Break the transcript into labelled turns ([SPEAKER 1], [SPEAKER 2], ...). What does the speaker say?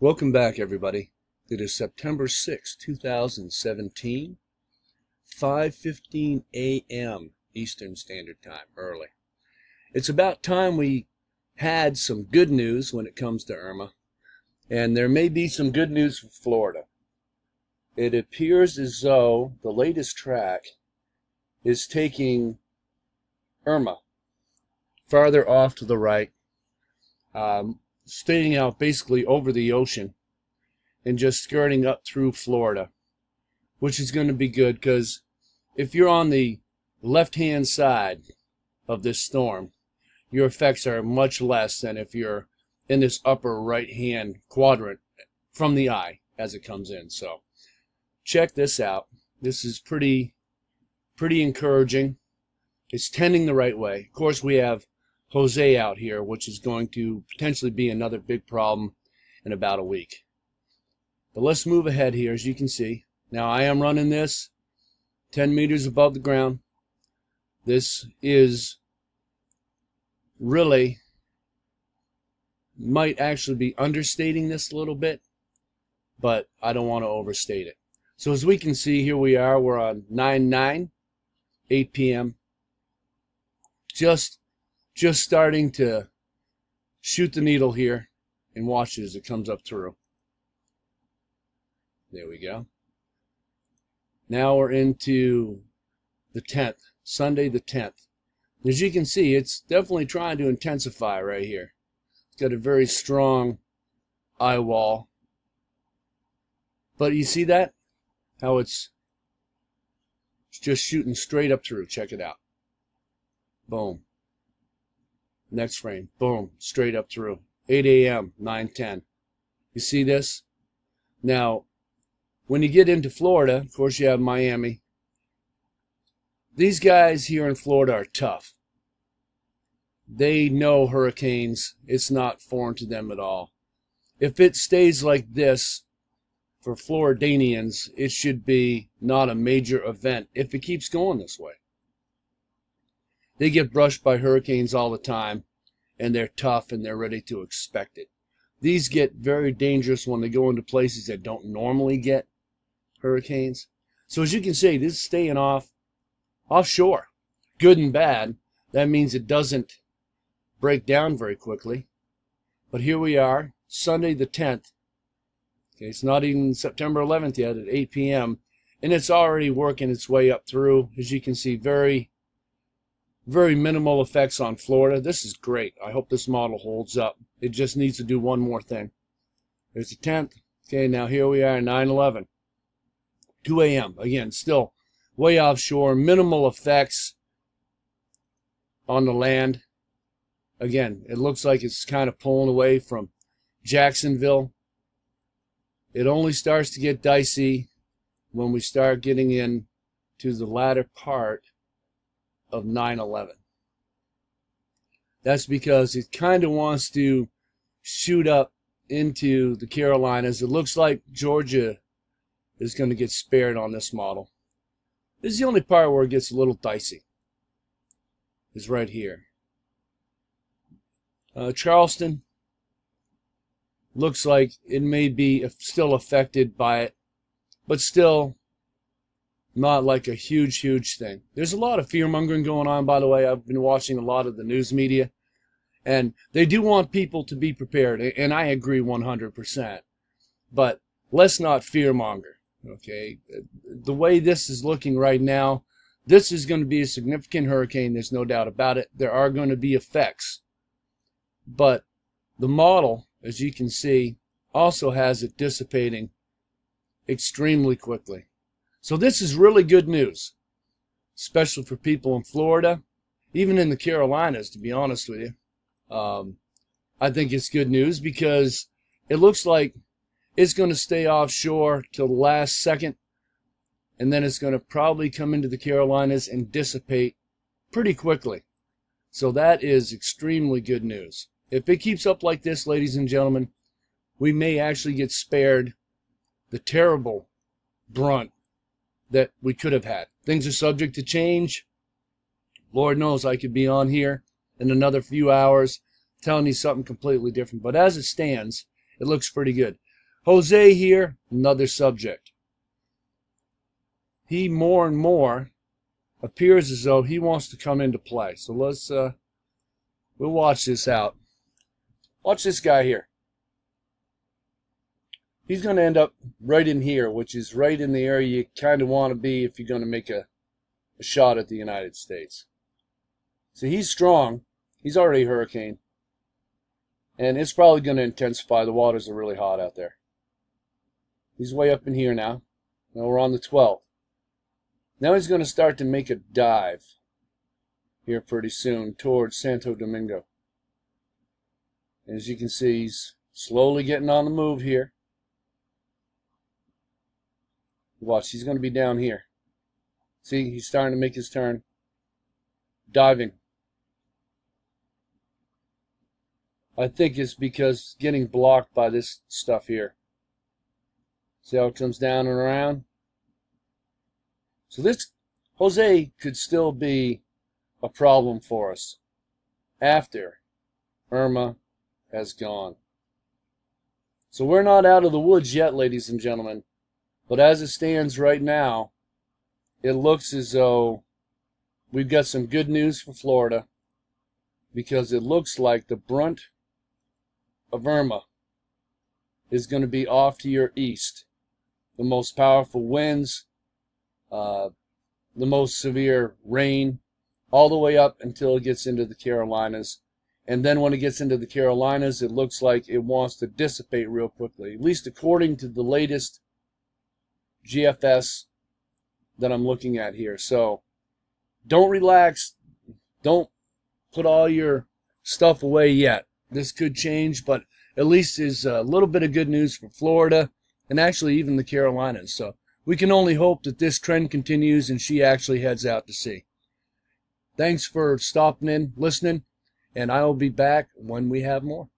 [SPEAKER 1] Welcome back, everybody. It is September 6, 2017, 5:15 a.m. Eastern Standard Time, early. It's about time we had some good news when it comes to Irma, and there may be some good news for Florida. It appears as though the latest track is taking Irma farther off to the right, staying out basically over the ocean and just skirting up through Florida, which is going to be good because if you're on the left-hand side of this storm, your effects are much less than if you're in this upper right-hand quadrant from the eye as it comes in. So check this out. This is pretty encouraging. It's tending the right way. Of course, we have Jose out here, which is going to potentially be another big problem in about a week. But let's move ahead here. As you can see, now I am running this 10 meters above the ground. This is really, might actually be understating this a little bit, but I don't want to overstate it. So as we can see, here we are. We're on 9/9, 8 p.m. Just starting to shoot the needle here and watch it as it comes up through. There we go. Now we're into the 10th, Sunday the 10th. As you can see, it's definitely trying to intensify right here. It's got a very strong eye wall. But you see that? How it's just shooting straight up through. Check it out. Boom. Next frame. Boom. Straight up through. 8 a.m. 9:10. You see this? Now, when you get into Florida, of course you have Miami. These guys here in Florida are tough. They know hurricanes. It's not foreign to them at all. If it stays like this for Floridanians, it should be not a major event if it keeps going this way. They get brushed by hurricanes all the time, and they're tough and they're ready to expect it. These get very dangerous when they go into places that don't normally get hurricanes. So as you can see, this is staying offshore. Good and bad. That means it doesn't break down very quickly. But here we are, Sunday the 10th. Okay, it's not even September 11th yet at 8 p.m. And it's already working its way up through. As you can see, very minimal effects on Florida. This is great. I hope this model holds up. It just needs to do one more thing. There's the 10th. Okay, now here we are, 9/11. 2 a.m. Again, still way offshore. Minimal effects on the land. Again, it looks like it's kind of pulling away from Jacksonville. It only starts to get dicey when we start getting in to the latter part of 9/11. That's because it kind of wants to shoot up into the Carolinas. It looks like Georgia is going to get spared on this model. This is the only part where it gets a little dicey. Is right here. Charleston looks like it may be still affected by it, but still not like a huge thing. There's a lot of fear-mongering going on, by the way. I've been watching a lot of the news media, and they do want people to be prepared, and I agree 100%. But let's not fear-monger, okay? The way this is looking right now, this is going to be a significant hurricane. There's no doubt about it. There are going to be effects. But the model, as you can see, also has it dissipating extremely quickly. So this is really good news, especially for people in Florida, even in the Carolinas, to be honest with you. I think it's good news because it looks like it's going to stay offshore till the last second, and then it's going to probably come into the Carolinas and dissipate pretty quickly. So that is extremely good news. If it keeps up like this, ladies and gentlemen, we may actually get spared the terrible brunt that we could have had. Things are subject to change. Lord knows I could be on here in another few hours telling you something completely different. But as it stands, it looks pretty good. Jose here, another subject. He more and more appears as though he wants to come into play. So let's we'll watch this out. Watch this guy here. He's going to end up right in here, which is right in the area you kind of want to be if you're going to make a shot at the United States. So he's strong. He's already a hurricane. And it's probably going to intensify. The waters are really hot out there. He's way up in here now. Now we're on the 12th. Now he's going to start to make a dive here pretty soon towards Santo Domingo. As you can see, he's slowly getting on the move here. Watch, he's going to be down here. See, he's starting to make his turn. Diving. I think it's because getting blocked by this stuff here. See how it comes down and around? So this Jose could still be a problem for us after Irma has gone. So we're not out of the woods yet, ladies and gentlemen. But as it stands right now, it looks as though we've got some good news for Florida, because it looks like the brunt of Irma is going to be off to your east. The most powerful winds, the most severe rain, all the way up until it gets into the Carolinas. And then when it gets into the Carolinas, it looks like it wants to dissipate real quickly, at least according to the latest GFS that I'm looking at here. So don't relax. Don't put all your stuff away yet. This could change, but at least is a little bit of good news for Florida and actually even the Carolinas. So we can only hope that this trend continues and she actually heads out to sea. Thanks for stopping in, listening, and I will be back when we have more.